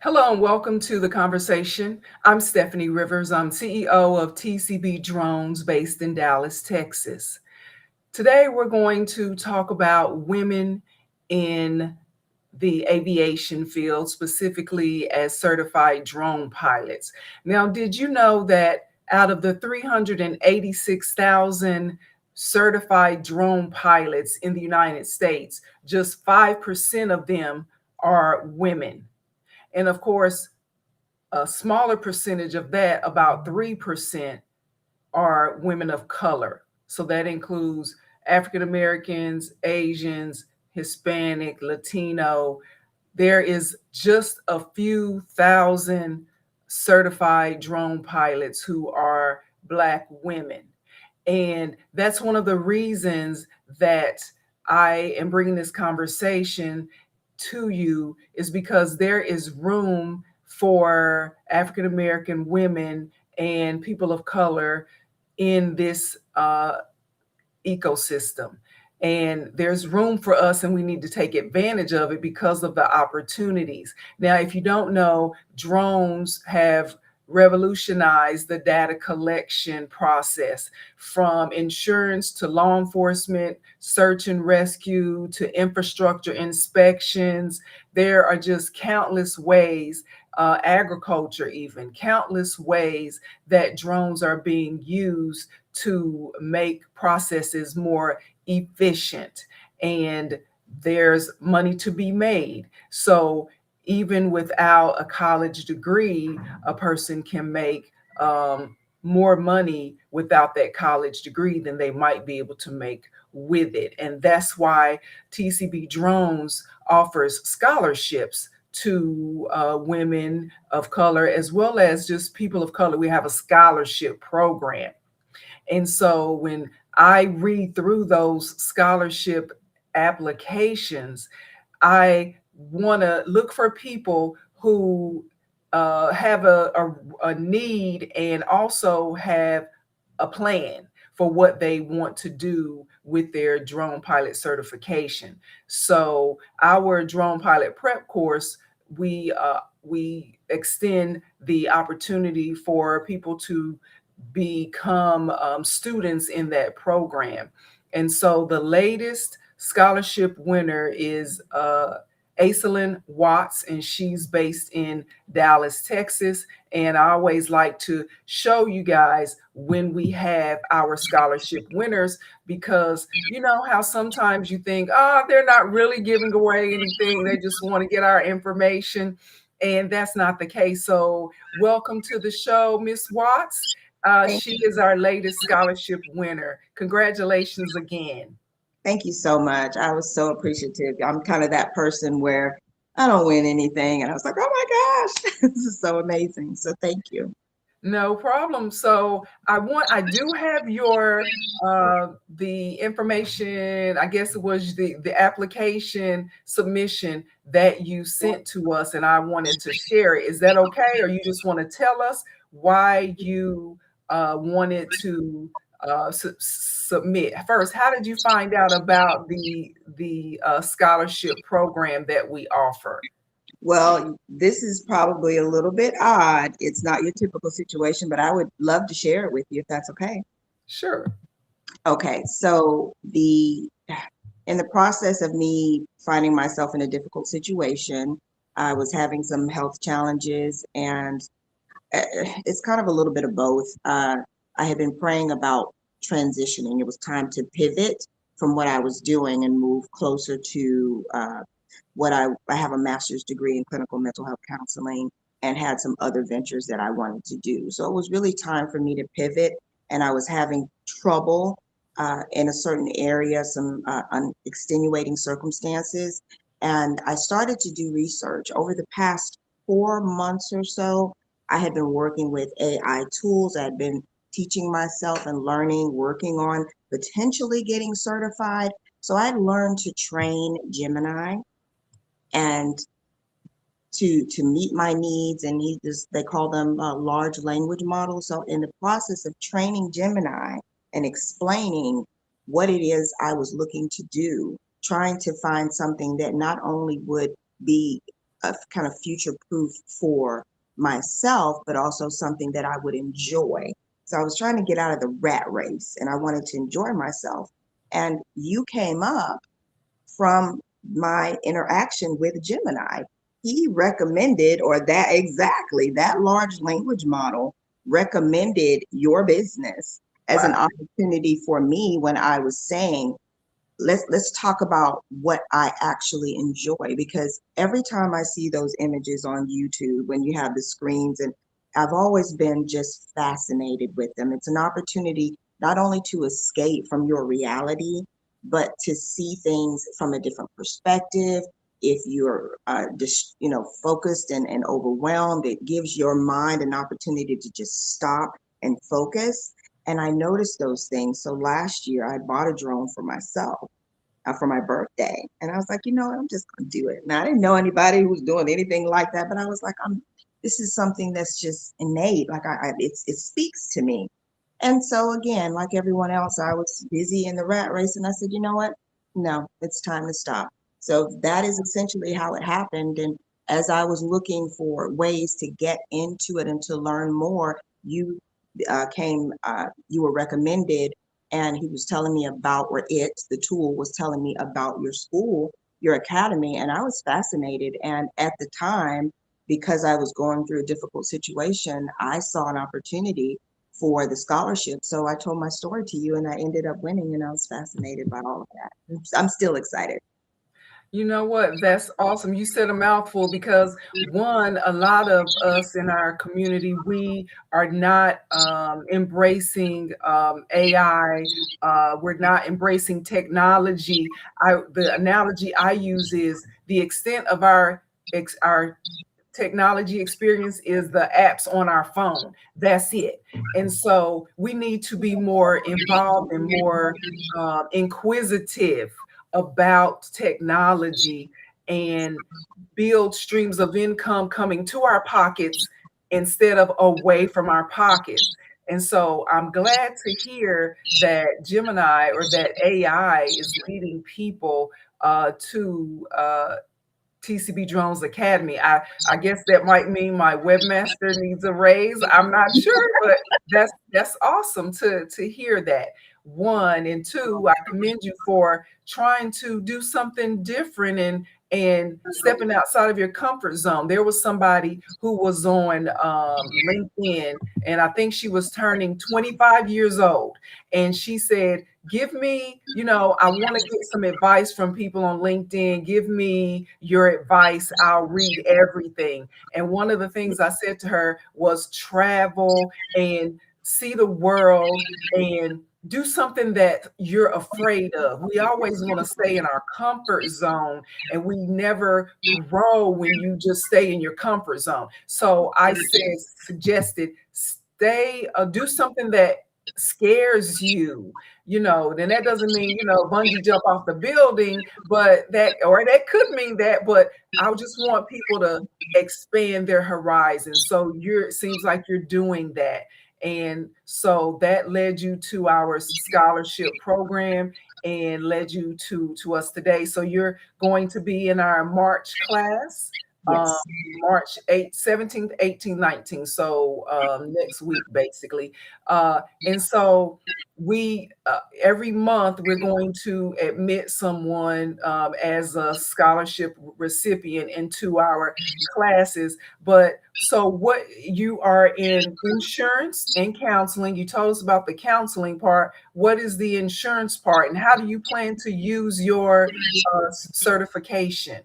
Hello and welcome to the conversation. I'm Steffanie Rivers. I'm CEO of TCB Drones based in Dallas, Texas. Today we're going to talk about women in the aviation field, specifically as certified drone pilots. Now, did you know that out of the 386,000 certified drone pilots in the United States, just 5% of them are women? And of course, a smaller percentage of that, about 3%, are women of color. So that includes African Americans, Asians, Hispanic, Latino. There is just a few thousand certified drone pilots who are Black women. And that's one of the reasons that I am bringing this conversation to you, is because there is room for African American women and people of color in this ecosystem. And there's room for us, and we need to take advantage of it because of the opportunities. Now, if you don't know, drones have revolutionized the data collection process, from insurance to law enforcement, search and rescue to infrastructure inspections. There are just countless ways, agriculture, even countless ways that drones are being used to make processes more efficient, and there's money to be made. So even without a college degree, a person can make more money without that college degree than they might be able to make with it. And that's why TCB Drones offers scholarships to women of color as well as just people of color. We have a scholarship program. And so when I read through those scholarship applications, I want to look for people who have a need and also have a plan for what they want to do with their drone pilot certification. So our drone pilot prep course, we extend the opportunity for people to become students in that program. And so the latest scholarship winner is Acillen Watts, and she's based in Dallas, Texas. And I always like to show you guys when we have our scholarship winners, because you know how sometimes you think, oh, they're not really giving away anything, they just want to get our information. And that's not the case. So, welcome to the show, Miss Watts. Thank She is our latest scholarship winner. Congratulations again. thank you so much. I was so appreciative. I'm kind of that person where I don't win anything. And I was like, oh my gosh, this is so amazing. So thank you. No problem. So I do have your the information. I guess it was the application submission that you sent to us, and I wanted to share it. Is that okay, or you just want to tell us why you wanted to submit first? How did you find out about the scholarship program that we offer? Well, this is probably a little bit odd. It's not your typical situation, but I would love to share it with you if that's okay. Sure. Okay, so the in the process of me finding myself in a difficult situation, I was having some health challenges, and it's kind of a little bit of both. I had been praying about transitioning. It was time to pivot from what I was doing and move closer to I have a master's degree in clinical mental health counseling and had some other ventures that I wanted to do. So it was really time for me to pivot, and I was having trouble in a certain area, some extenuating circumstances. And I started to do research over the past 4 months or so. I had been working with AI tools. I had been teaching myself and learning, working on potentially getting certified. So I learned to train Gemini and to meet my needs, and they call them large language models. So in the process of training Gemini and explaining what it is I was looking to do, trying to find something that not only would be a kind of future proof for myself, but also something that I would enjoy. So I was trying to get out of the rat race and I wanted to enjoy myself. And you came up from my interaction with Gemini. He recommended, or that exactly, that large language model recommended your business as an Wow. opportunity for me when I was saying, let's talk about what I actually enjoy, because every time I see those images on YouTube when you have the screens, and I've always been just fascinated with them. It's an opportunity not only to escape from your reality, but to see things from a different perspective. If you're focused and overwhelmed, it gives your mind an opportunity to just stop and focus. And I noticed those things. So last year I bought a drone for myself for my birthday. And I was like, you know what, I'm just gonna do it. Now I didn't know anybody who was doing anything like that, but I was like, this is something that's just innate. Like it speaks to me. And so again, like everyone else, I was busy in the rat race and I said, you know what? No, it's time to stop. So that is essentially how it happened. And as I was looking for ways to get into it and to learn more, you were recommended, and he was telling me about, or the tool was telling me about your school, your academy, and I was fascinated. And at the time, because I was going through a difficult situation, I saw an opportunity for the scholarship. So I told my story to you and I ended up winning, and I was fascinated by all of that. I'm still excited. You know what? That's awesome. You said a mouthful because one, a lot of us in our community, we are not embracing AI. We're not embracing technology. The analogy I use is the extent of our technology experience is the apps on our phone. That's it. And so we need to be more involved and more inquisitive about technology and build streams of income coming to our pockets instead of away from our pockets. And so I'm glad to hear that Gemini or that AI is leading people to TCB Drones Academy. I guess that might mean my webmaster needs a raise. I'm not sure, but that's awesome to hear that. One and two, I commend you for trying to do something different and stepping outside of your comfort zone. There was somebody who was on LinkedIn, and I think she was turning 25 years old, and she said, give me, I want to get some advice from people on LinkedIn. Give me your advice. I'll read everything. And one of the things I said to her was travel and see the world and do something that you're afraid of. We always want to stay in our comfort zone, and we never grow when you just stay in your comfort zone. So I suggested do something that scares you, then that doesn't mean, bungee jump off the building, but that could mean that, but I just want people to expand their horizons. So it seems like you're doing that. And so that led you to our scholarship program and led you to us today. So you're going to be in our March class, um, Yes. March 8th, 17th, 18th, 19th. So next week, basically. And so we every month we're going to admit someone as a scholarship recipient into our classes. But so what, you are in insurance and counseling. You told us about the counseling part. What is the insurance part, and how do you plan to use your certification?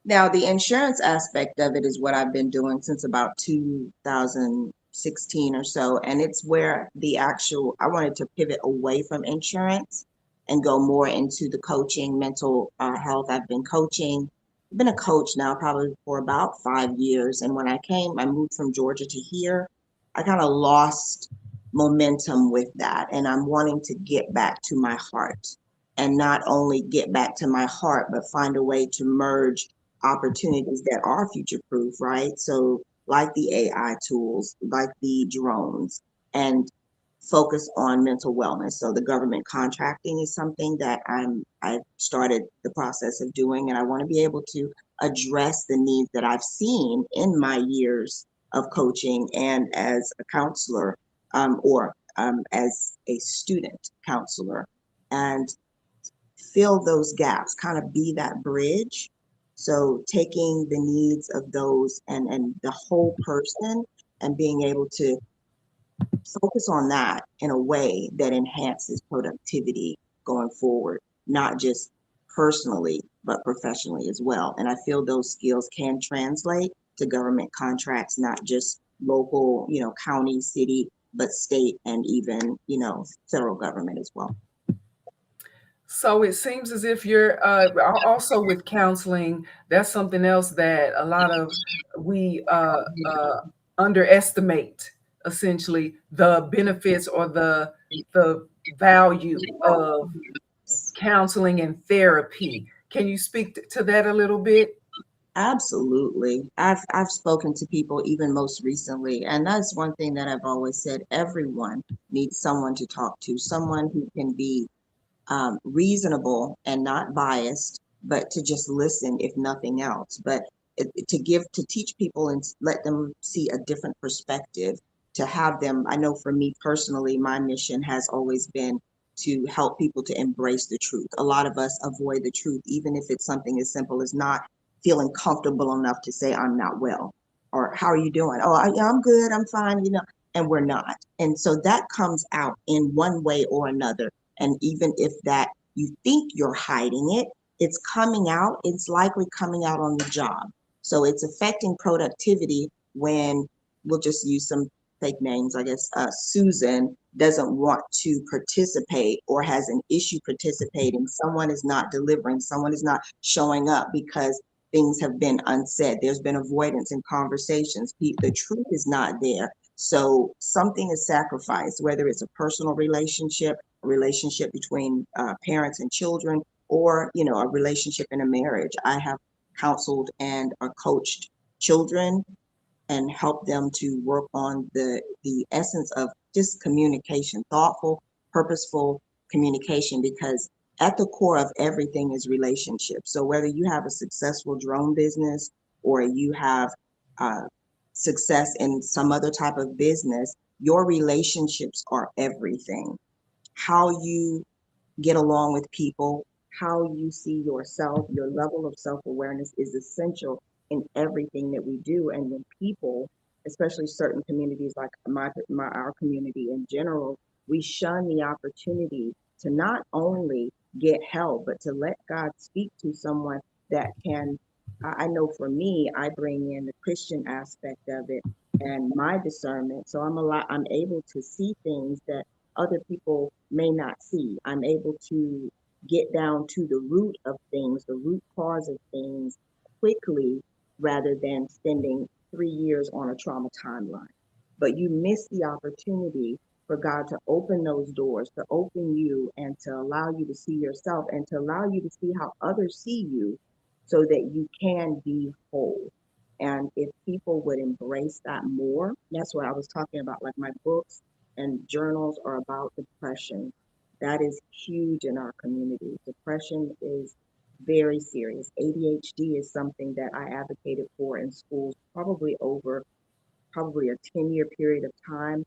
Now, the insurance aspect of it is what I've been doing since about 2016 or so. And it's where I wanted to pivot away from insurance and go more into the coaching, mental health. I've been a coach now probably for about 5 years. And when I moved from Georgia to here, I kind of lost momentum with that. And I'm wanting to get back to my heart, and not only get back to my heart, but find a way to merge opportunities that are future proof, right? So, like the AI tools, like the drones, and focus on mental wellness. So, the government contracting is something that I've started the process of doing, and I want to be able to address the needs that I've seen in my years of coaching and as a counselor, or as a student counselor, and fill those gaps, kind of be that bridge. So taking the needs of those and the whole person and being able to focus on that in a way that enhances productivity going forward, not just personally, but professionally as well. And I feel those skills can translate to government contracts, not just local, county, city, but state and even, federal government as well. So it seems as if you're also with counseling. That's something else that a lot of we underestimate. Essentially, the benefits or the value of counseling and therapy. Can you speak to that a little bit? Absolutely. I've spoken to people even most recently, and that's one thing that I've always said. Everyone needs someone to talk to, someone who can be reasonable and not biased, but to just listen, if nothing else. But to teach people and let them see a different perspective, to have them. I know for me personally, my mission has always been to help people to embrace the truth. A lot of us avoid the truth, even if it's something as simple as not feeling comfortable enough to say, I'm not well, or how are you doing? Oh, I'm good, I'm fine, and we're not. And so that comes out in one way or another. And even if that you think you're hiding it, it's coming out, it's likely coming out on the job. So it's affecting productivity when we'll just use some fake names, I guess. Susan doesn't want to participate or has an issue participating. Someone is not delivering, someone is not showing up because things have been unsaid. There's been avoidance in conversations. The truth is not there. So something is sacrificed, whether it's a personal relationship, a relationship between parents and children, or a relationship in a marriage. I have counseled and coached children and helped them to work on the essence of just communication, thoughtful, purposeful communication, because at the core of everything is relationship. So whether you have a successful drone business or you have uh, success in some other type of business, your relationships are everything. How you get along with people, how you see yourself, your level of self-awareness is essential in everything that we do. And when people, especially certain communities like our community in general, we shun the opportunity to not only get help, but to let God speak to someone that can. I know for me, I bring in the Christian aspect of it and my discernment. So I'm able to see things that other people may not see. I'm able to get down to the root of things, the root cause of things quickly rather than spending 3 years on a trauma timeline. But you miss the opportunity for God to open those doors, to open you and to allow you to see yourself and to allow you to see how others see you so that you can be whole. And if people would embrace that more, that's what I was talking about, like my books and journals are about depression. That is huge in our community. Depression is very serious. ADHD is something that I advocated for in schools probably over probably a 10-year period of time.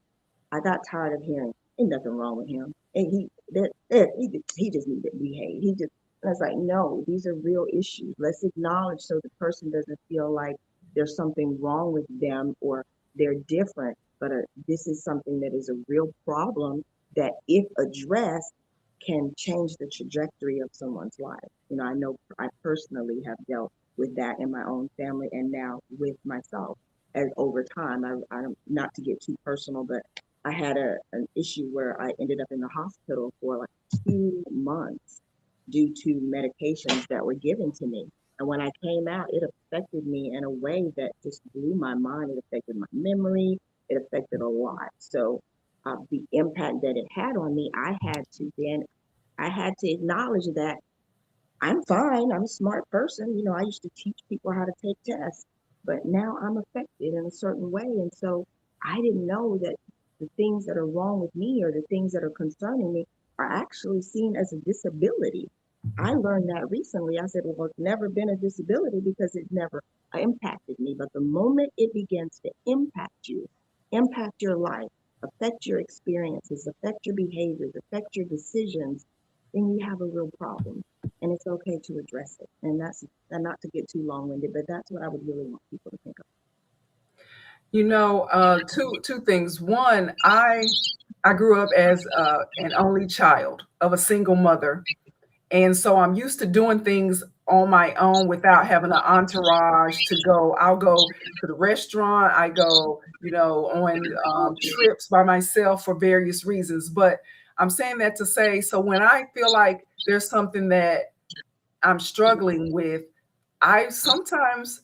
I got tired of hearing, ain't nothing wrong with him. And he just needed to behave. I was like, no, these are real issues. Let's acknowledge so the person doesn't feel like there's something wrong with them or they're different. But this is something that is a real problem that, if addressed, can change the trajectory of someone's life. I know I personally have dealt with that in my own family and now with myself. As over time, I'm not to get too personal, but I had an issue where I ended up in the hospital for like 2 months due to medications that were given to me. And when I came out, it affected me in a way that just blew my mind. It affected my memory. It affected a lot. So the impact that it had on me, I had to acknowledge that I'm fine. I'm a smart person. I used to teach people how to take tests, but now I'm affected in a certain way. And so I didn't know that the things that are wrong with me or the things that are concerning me are actually seen as a disability. I learned that recently. I said, well, it's never been a disability because it never impacted me. But the moment it begins to impact you, impact your life, affect your experiences, affect your behaviors, affect your decisions, then you have a real problem. And it's okay to address it. And not to get too long-winded, but that's what I would really want people to think of. Two things. One, I grew up as an only child of a single mother. And so I'm used to doing things on my own without having an entourage to go. I'll go to the restaurant. I go, on trips by myself for various reasons. But I'm saying that to say, so when I feel like there's something that I'm struggling with, I sometimes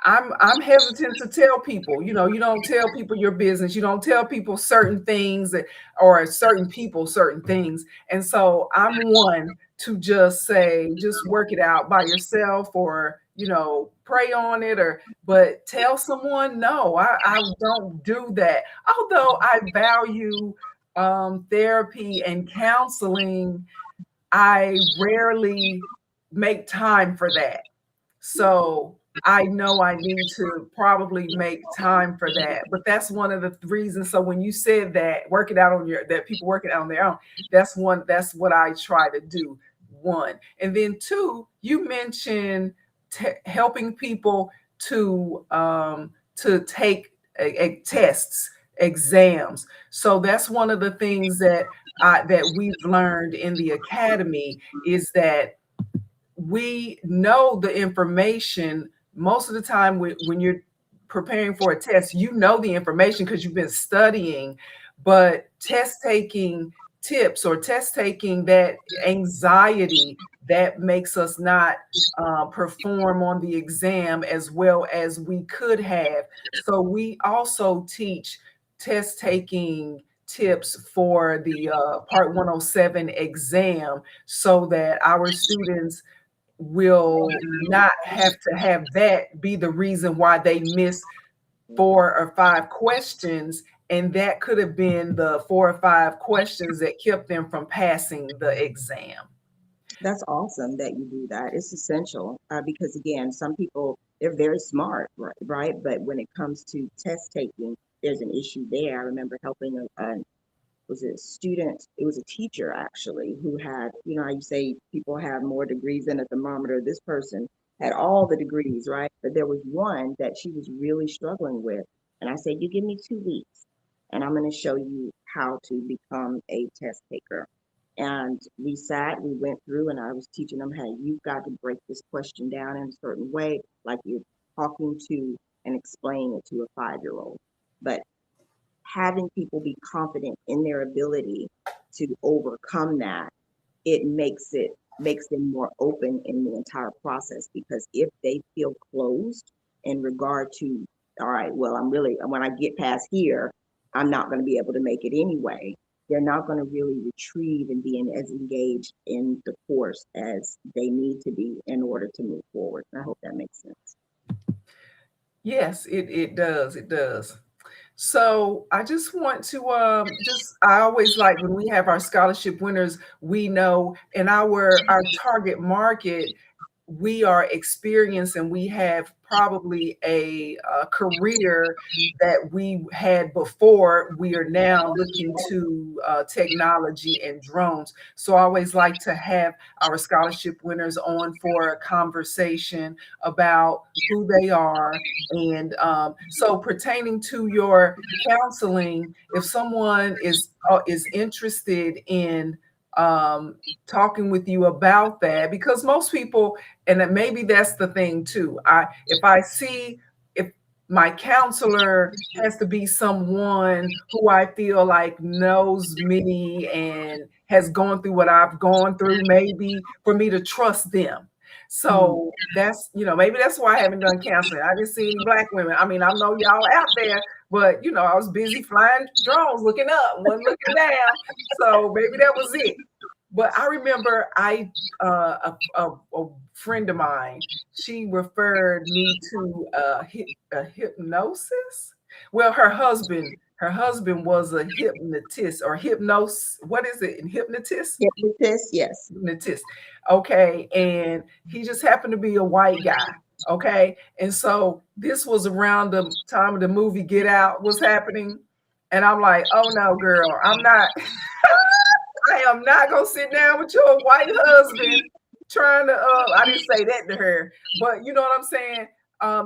I'm hesitant to tell people. You don't tell people your business. You don't tell people certain things or certain people certain things. And so I'm one to just say, just work it out by yourself, or pray on it, but tell someone, no, I don't do that. Although I value therapy and counseling, I rarely make time for that. So I know I need to probably make time for that. But that's one of the reasons. So when you said that, that people work it out on their own, that's what I try to do. One. And then two, you mentioned helping people to take tests, exams. So that's one of the things that we've learned in the academy, is that we know the information most of the time. When you're preparing for a test, you know the information because you've been studying. But test taking tips, or test taking that anxiety that makes us not perform on the exam as well as we could have. So we also teach test taking tips for the Part 107 exam, so that our students will not have to have that be the reason why they miss 4 or 5 questions. And that could have been the 4 or 5 questions that kept them from passing the exam. That's awesome that you do that. It's essential because, again, some people, they're very smart, right? But when it comes to test taking, there's an issue there. I remember helping was it a student? It was a teacher actually who had, how you say people have more degrees than a thermometer. This person had all the degrees, right? But there was one that she was really struggling with. And I said, you give me 2 weeks and I'm going to show you how to become a test taker. And we went through, and I was teaching them, hey, you've got to break this question down in a certain way, like you're talking to and explaining it to a 5-year-old. But having people be confident in their ability to overcome that, it makes them more open in the entire process. Because if they feel closed in regard to, all right, well, when I get past here, I'm not going to be able to make it anyway, they're not going to really retrieve and be as engaged in the course as they need to be in order to move forward. I hope that makes sense. Yes, it does. It does. So I just want to I always like when we have our scholarship winners, we know in our target market, we are experienced and we have probably a career that we had before. We are now looking to technology and drones. So I always like to have our scholarship winners on for a conversation about who they are. And so pertaining to your counseling, if someone is interested in talking with you about that, because most people, and then maybe that's the thing too. If my counselor has to be someone who I feel like knows me and has gone through what I've gone through, maybe for me to trust them. So that's, maybe that's why I haven't done counseling. I didn't see any Black women. I mean, I know y'all out there, but I was busy flying drones, looking up, wasn't looking down. So maybe that was it. But I remember a friend of mine, she referred me to a hypnosis. Well, her husband her husband was a hypnotist or hypnos. What is it? Hypnotist? Hypnotist, yes. Hypnotist. Okay. And he just happened to be a white guy. Okay. And so this was around the time of the movie Get Out was happening. And I'm like, oh no, girl, I'm not, I am not gonna sit down with your white husband trying to I didn't say that to her, but you know what I'm saying?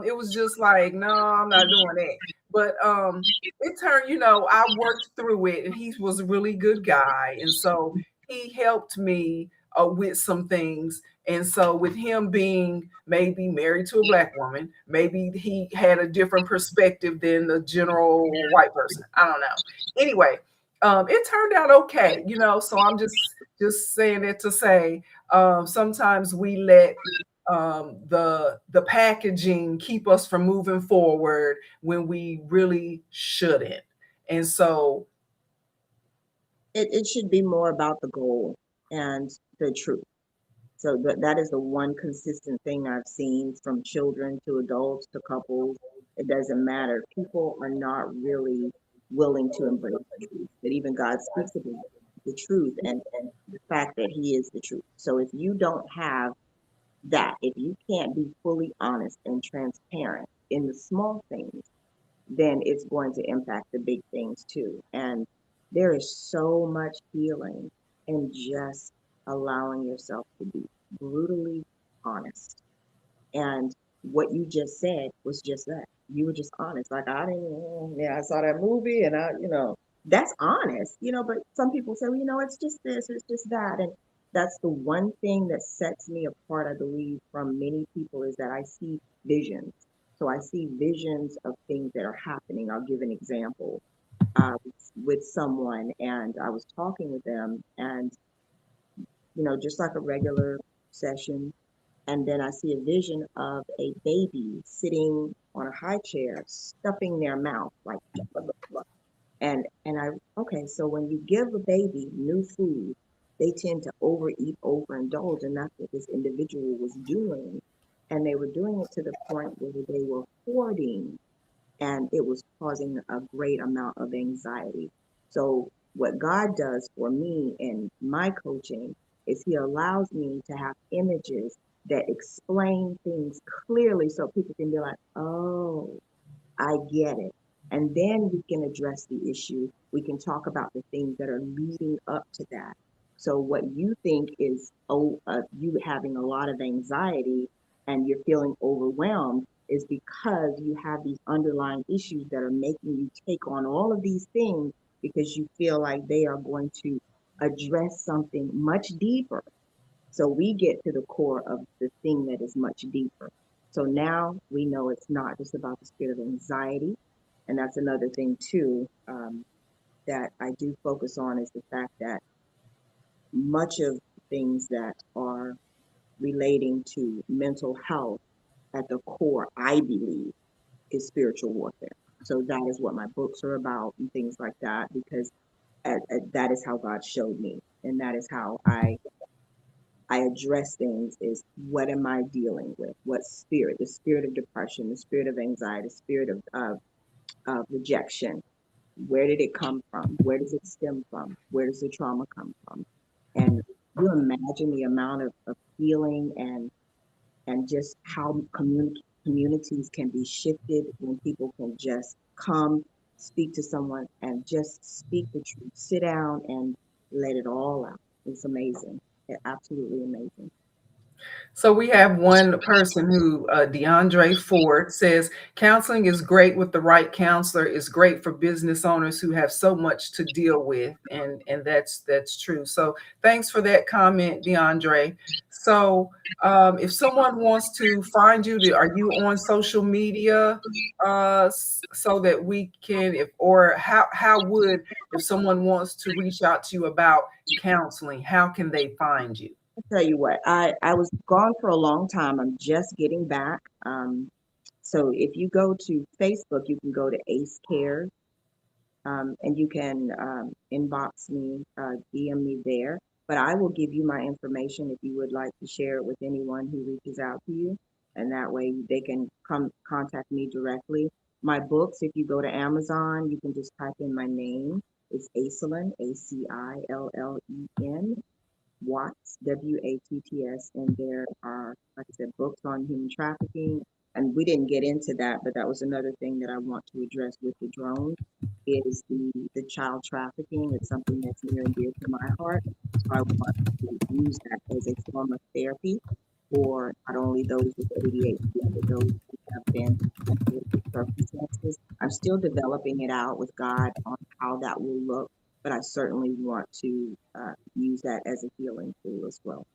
It was just like, no, I'm not doing that. But it turned, I worked through it and he was a really good guy. And so he helped me with some things. And so with him being maybe married to a black woman, maybe he had a different perspective than the general white person. I don't know. Anyway, it turned out okay, so I'm just saying it to say sometimes we let the packaging keep us from moving forward when we really shouldn't. And so It should be more about the goal and the truth. So that is the one consistent thing I've seen from children to adults to couples. It doesn't matter. People are not really willing to embrace the truth. That even God speaks about the truth and the fact that He is the truth. So if you don't have that, if you can't be fully honest and transparent in the small things, then it's going to impact the big things too. And there is so much healing in just allowing yourself to be brutally honest. And what you just said was just that. You were just honest. Like, I didn't, yeah, I saw that movie and that's honest, but some people say, well, it's just this, it's just that. And that's the one thing that sets me apart, I believe, from many people is that I see visions. So I see visions of things that are happening. I'll give an example with someone, and I was talking with them, and just like a regular session, and then I see a vision of a baby sitting on a high chair, stuffing their mouth like blah, blah, blah. And I okay, so when you give a baby new food, they tend to overeat, overindulge, and that's what this individual was doing. And they were doing it to the point where they were hoarding, and it was causing a great amount of anxiety. So, what God does for me in my coaching is He allows me to have images that explain things clearly so people can be like, oh, I get it. And then we can address the issue. We can talk about the things that are leading up to that. So, what you think is, you having a lot of anxiety and you're feeling overwhelmed is because you have these underlying issues that are making you take on all of these things because you feel like they are going to address something much deeper. So we get to the core of the thing that is much deeper. So now we know it's not just about the spirit of anxiety. And that's another thing too, that I do focus on is the fact that much of things that are relating to mental health at the core, I believe, is spiritual warfare. So that is what my books are about and things like that, because that is how God showed me. And that is how I address things is what am I dealing with? What spirit? The spirit of depression, the spirit of anxiety, the spirit of rejection. Where did it come from? Where does it stem from? Where does the trauma come from? And you imagine the amount of healing and just how communities can be shifted when people can just come, speak to someone, and just speak the truth. Sit down and let it all out. It's amazing. It's absolutely amazing. So we have one person who, DeAndre Ford, says counseling is great with the right counselor. Is great for business owners who have so much to deal with, and that's true. So thanks for that comment, DeAndre. So if someone wants to find you, are you on social media so that we can, or how would if someone wants to reach out to you about counseling, how can they find you? Tell you what, I was gone for a long time. I'm just getting back. So if you go to Facebook, you can go to Ace Care, and you can inbox me, DM me there. But I will give you my information if you would like to share it with anyone who reaches out to you, and that way they can come contact me directly. My books, if you go to Amazon, you can just type in my name. It's Acillen, Acillen, Watts, Watts, and there are, like I said, books on human trafficking. And we didn't get into that, but that was another thing that I want to address with the drone is the child trafficking. It's something that's near and dear to my heart. So I want to use that as a form of therapy for not only those with ADHD, but those who have been affected with circumstances. I'm still developing it out with God on how that will look, but I certainly want to use that as a healing tool as well.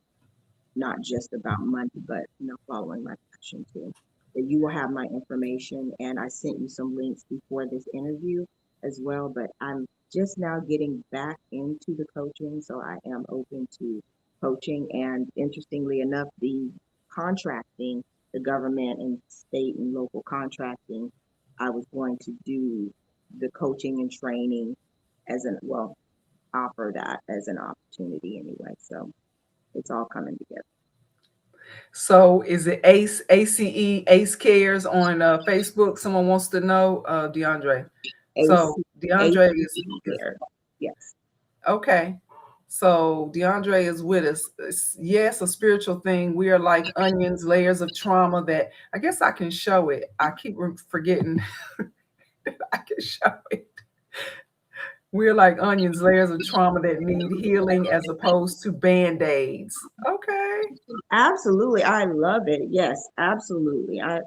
Not just about money, but following my passion too. But you will have my information, and I sent you some links before this interview as well. But I'm just now getting back into the coaching, so I am open to coaching. And interestingly enough, the contracting, the government and state and local contracting, I was going to do the coaching and training as an offer that as an opportunity anyway. So it's all coming together. So is it Ace Cares on Facebook? Someone wants to know, DeAndre. So DeAndre is yes. okay. So DeAndre is with us. Yes, a spiritual thing. We are like onions, layers of trauma that I guess I can show it. I keep forgetting that I can show it. We're like onions, layers of trauma that need healing as opposed to band-aids. Okay. Absolutely. I love it. Yes, absolutely. I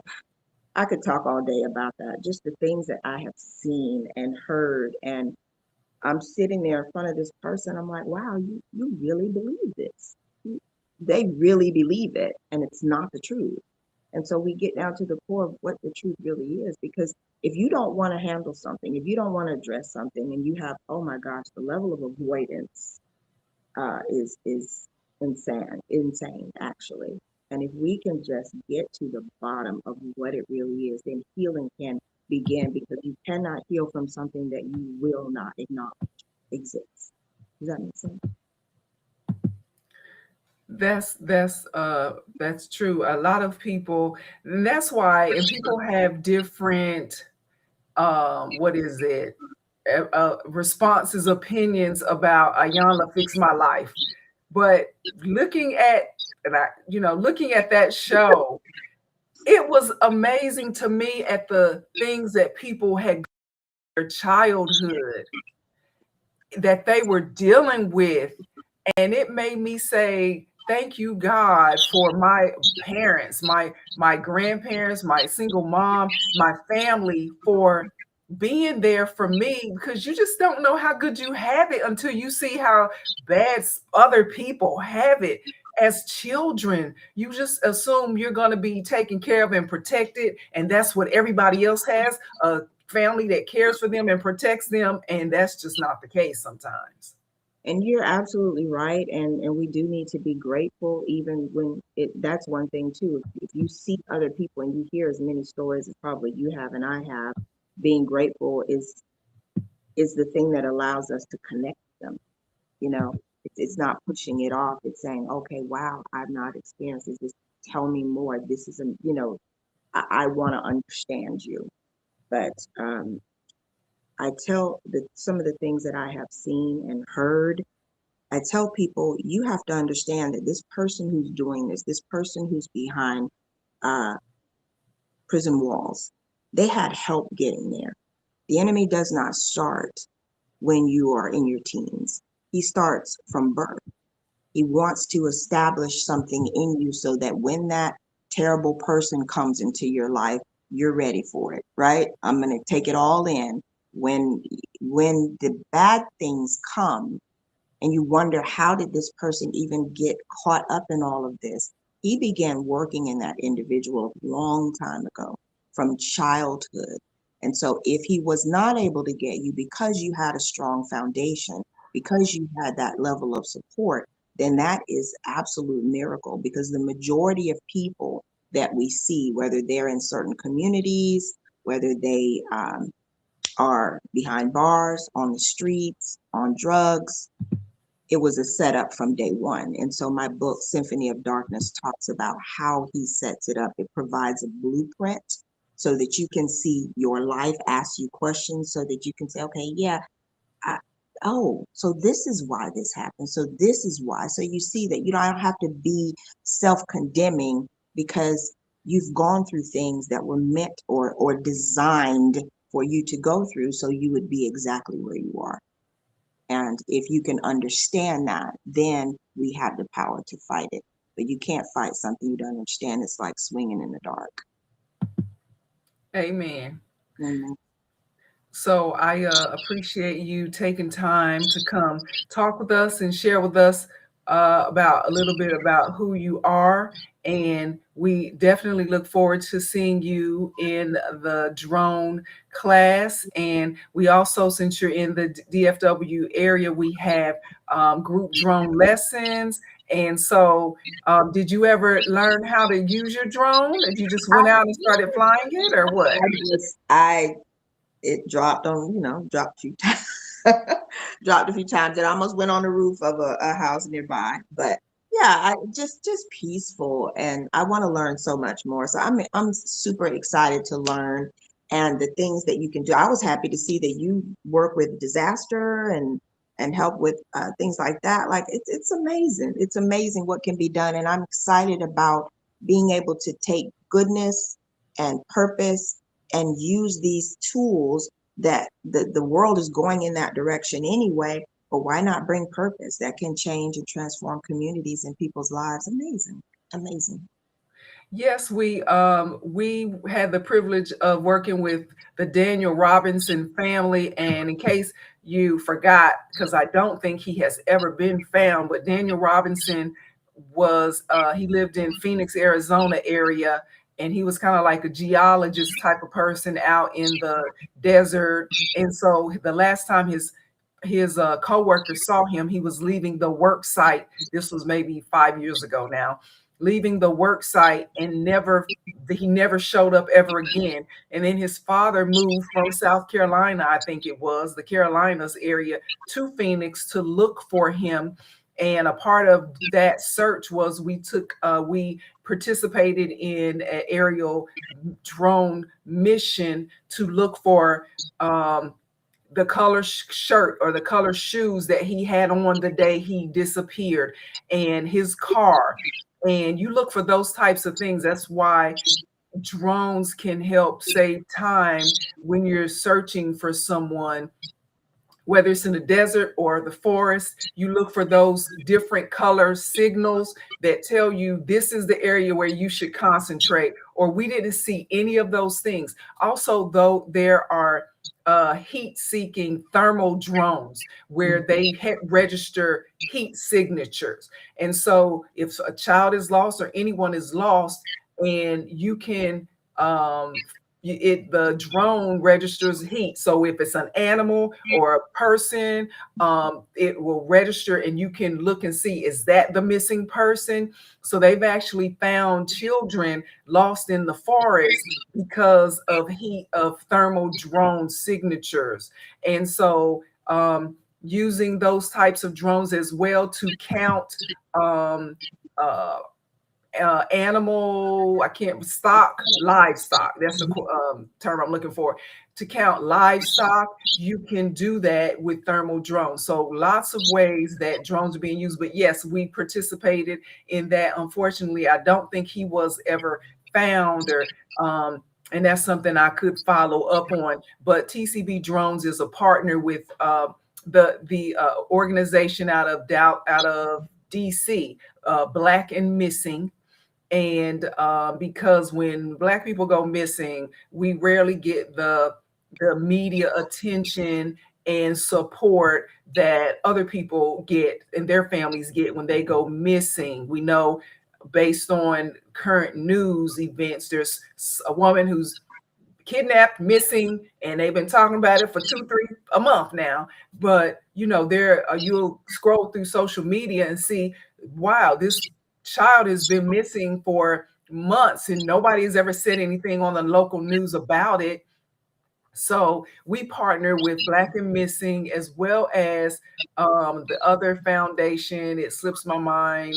could talk all day about that. Just the things that I have seen and heard. And I'm sitting there in front of this person. I'm like, wow, you really believe this. They really believe it. And it's not the truth. And so we get down to the core of what the truth really is. Because if you don't want to handle something, if you don't want to address something, and you have, oh my gosh, the level of avoidance is insane actually. And if we can just get to the bottom of what it really is, then healing can begin because you cannot heal from something that you will not acknowledge exists. Does that make sense? That's true. A lot of people, and that's why, and people have different what is it? Responses, opinions about Ayanla Fix My Life. But looking at looking at that show, it was amazing to me at the things that people had in their childhood that they were dealing with. And it made me say, thank you, God, for my parents, my grandparents, my single mom, my family, for being there for me, because you just don't know how good you have it until you see how bad other people have it. As children, you just assume you're going to be taken care of and protected, and that's what everybody else has, a family that cares for them and protects them, and that's just not the case sometimes. And you're absolutely right. And we do need to be grateful, even when that's one thing too. If you see other people and you hear as many stories as probably you have and I have, being grateful is the thing that allows us to connect them. You know, it's not pushing it off. It's saying, okay, wow, I've not experienced this. Tell me more. This is I want to understand you. But I tell some of the things that I have seen and heard. I tell people, you have to understand that this person who's doing this person who's behind uh, prison walls, they had help getting there. The enemy does not start when you are in your teens. He starts from birth. He wants to establish something in you so that when that terrible person comes into your life, you're ready for it, right? I'm going to take it all in. When the bad things come, and you wonder, how did this person even get caught up in all of this? He began working in that individual a long time ago, from childhood. And so if he was not able to get you because you had a strong foundation, because you had that level of support, then that is absolute miracle, because the majority of people that we see, whether they're in certain communities, whether they are behind bars, on the streets, on drugs, it was a setup from day one. And so my book, Symphony of Darkness, talks about how he sets it up. It provides a blueprint so that you can see your life, ask you questions so that you can say, okay, yeah, I, oh, so this is why this happened. So this is why. So you see that you don't have to be self-condemning because you've gone through things that were meant or designed for you to go through so you would be exactly where you are. And if you can understand that, then we have the power to fight it. But you can't fight something you don't understand. It's like swinging in the dark. Amen. Mhm. So I appreciate you taking time to come talk with us and share with us about a little bit about who you are. And we definitely look forward to seeing you in the drone class. And we also, since you're in the DFW area, we have group drone lessons. And so, did you ever learn how to use your drone? Did you just went out and started flying it, or what? I it dropped on, dropped a few times. Dropped a few times. It almost went on the roof of a house nearby. But yeah, I just peaceful, and I want to learn so much more. So I'm super excited to learn and the things that you can do. I was happy to see that you work with disaster and help with things like that. Like it's amazing. It's amazing what can be done, and I'm excited about being able to take goodness and purpose and use these tools that the world is going in that direction anyway, but why not bring purpose that can change and transform communities and people's lives? Amazing. Amazing. Yes, we had the privilege of working with the Daniel Robinson family, and in case you forgot, because I don't think he has ever been found, but Daniel Robinson was he lived in Phoenix, Arizona area, and he was kind of like a geologist type of person out in the desert. And so the last time his co-worker saw him, he was leaving the work site. This was maybe 5 years ago now, leaving the work site, and he never showed up ever again. And then his father moved from South Carolina, I think it was the Carolinas area, to Phoenix to look for him. And a part of that search was we participated in an aerial drone mission to look for the color shirt or the color shoes that he had on the day he disappeared, and his car. And you look for those types of things. That's why drones can help save time when you're searching for someone, whether it's in the desert or the forest. You look for those different color signals that tell you this is the area where you should concentrate, or we didn't see any of those things. Also, though, there are heat-seeking thermal drones where they register heat signatures. And so if a child is lost or anyone is lost, and you can the drone registers heat. So if it's an animal or a person, it will register, and you can look and see, is that the missing person? So they've actually found children lost in the forest because of heat of thermal drone signatures. And so using those types of drones as well to count uh, animal, I can't, livestock. That's the term I'm looking for. To count livestock, you can do that with thermal drones. So lots of ways that drones are being used. But yes, we participated in that. Unfortunately, I don't think he was ever found, or and that's something I could follow up on. But TCB Drones is a partner with the organization out of DC, Black and Missing. And because when Black people go missing, we rarely get the media attention and support that other people get and their families get when they go missing. We know, based on current news events, there's a woman who's kidnapped, missing, and they've been talking about it for 2-3 a month now. But there you'll scroll through social media and see, wow, this child has been missing for months and nobody has ever said anything on the local news about it. So we partner with Black and Missing, as well as the other foundation. It slips my mind.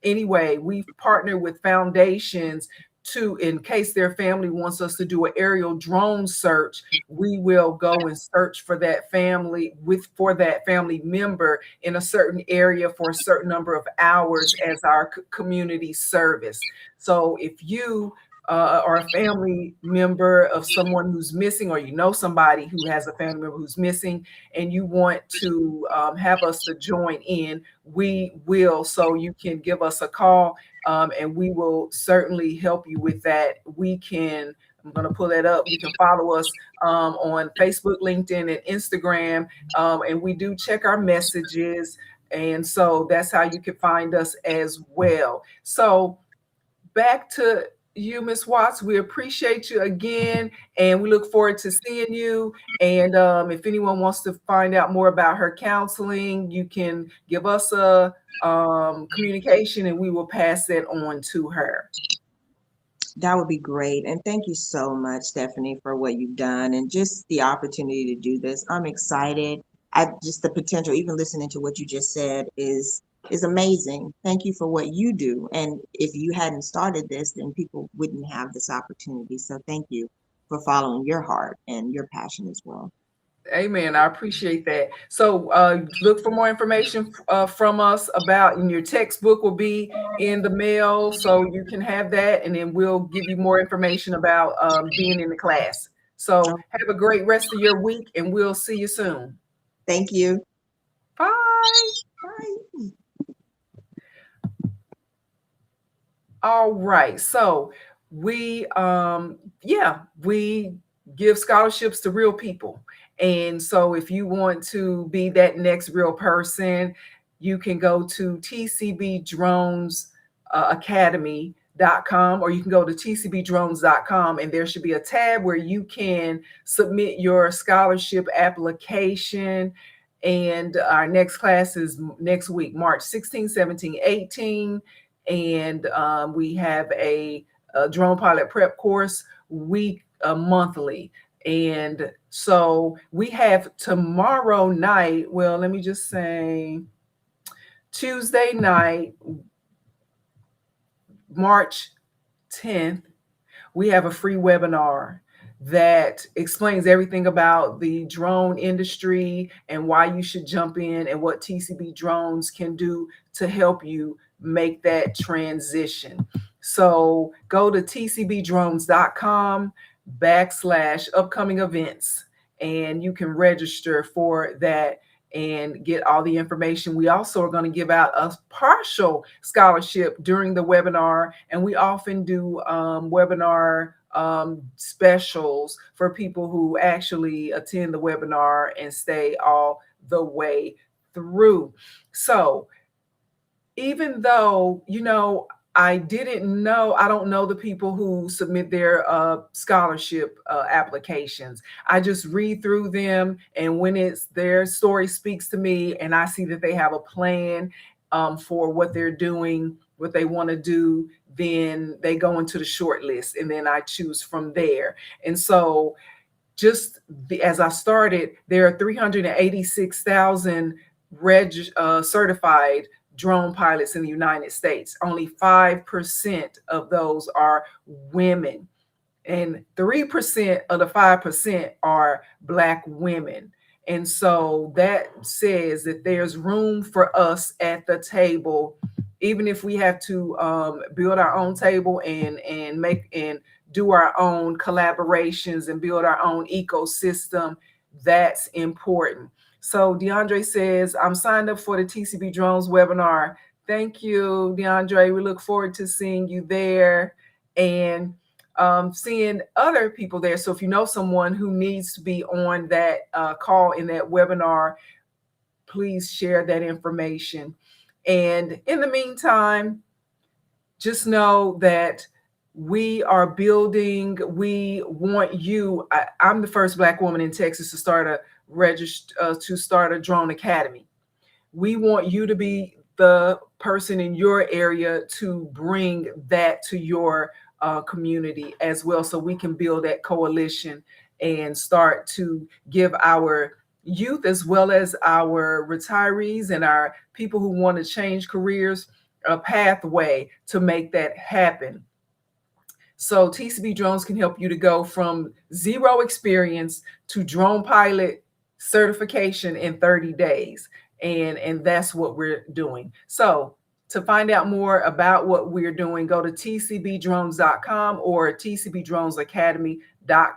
Anyway, we partner with foundations to, in case their family wants us to do an aerial drone search, we will go and search for that family for that family member in a certain area for a certain number of hours as our community service. So if you or a family member of someone who's missing, or you know somebody who has a family member who's missing, and you want to have us to join in, we will. So you can give us a call, and we will certainly help you with that. I'm going to pull that up. You can follow us on Facebook, LinkedIn, and Instagram, and we do check our messages. And so that's how you can find us as well. So back to you, Ms. Watts. We appreciate you again, and we look forward to seeing you. And if anyone wants to find out more about her counseling, you can give us a communication, and we will pass that on to her. That would be great. And thank you so much, Steffanie, for what you've done and just the opportunity to do this. I'm excited. Just the potential, even listening to what you just said is amazing. Thank you for what you do. And if you hadn't started this, then people wouldn't have this opportunity. So thank you for following your heart and your passion as well. Amen. I appreciate that. So look for more information from us and your textbook will be in the mail, so you can have that, and then we'll give you more information about being in the class. So have a great rest of your week, and we'll see you soon. Thank you. Bye. Bye. All right. So we give scholarships to real people. And so if you want to be that next real person, you can go to TCB Drones Academy.com, or you can go to tcbdrones.com, and there should be a tab where you can submit your scholarship application. And our next class is next week, March 16, 17, 18. And we have a drone pilot prep course monthly. And so we have tomorrow night, well, let me just say Tuesday night, March 10th, we have a free webinar that explains everything about the drone industry and why you should jump in, and what TCB Drones can do to help you make that transition. So go to tcbdrones.com/upcoming events, and you can register for that and get all the information. We also are going to give out a partial scholarship during the webinar, and we often do webinar specials for people who actually attend the webinar and stay all the way through. So even though, I don't know the people who submit their scholarship applications. I just read through them, and when it's their story speaks to me, and I see that they have a plan for what they're doing, what they want to do, then they go into the short list, and then I choose from there. And so as I started, there are 386,000 certified drone pilots in the United States. Only 5% of those are women, and 3% of the 5% are Black women. And so that says that there's room for us at the table, even if we have to build our own table and do our own collaborations and build our own ecosystem. That's important. So DeAndre says, I'm signed up for the TCB Drones webinar. Thank you, DeAndre. We look forward to seeing you there and seeing other people there. So if you know someone who needs to be on that call in that webinar, please share that information. And in the meantime, just know that we are building. We want you. I'm the first Black woman in Texas to start a drone academy. We want you to be the person in your area to bring that to your community as well, so we can build that coalition and start to give our youth, as well as our retirees and our people who want to change careers, a pathway to make that happen. So TCB Drones can help you to go from zero experience to drone pilot certification in 30 days. And that's what we're doing. So to find out more about what we're doing, go to tcbdrones.com or tcbdronesacademy.com.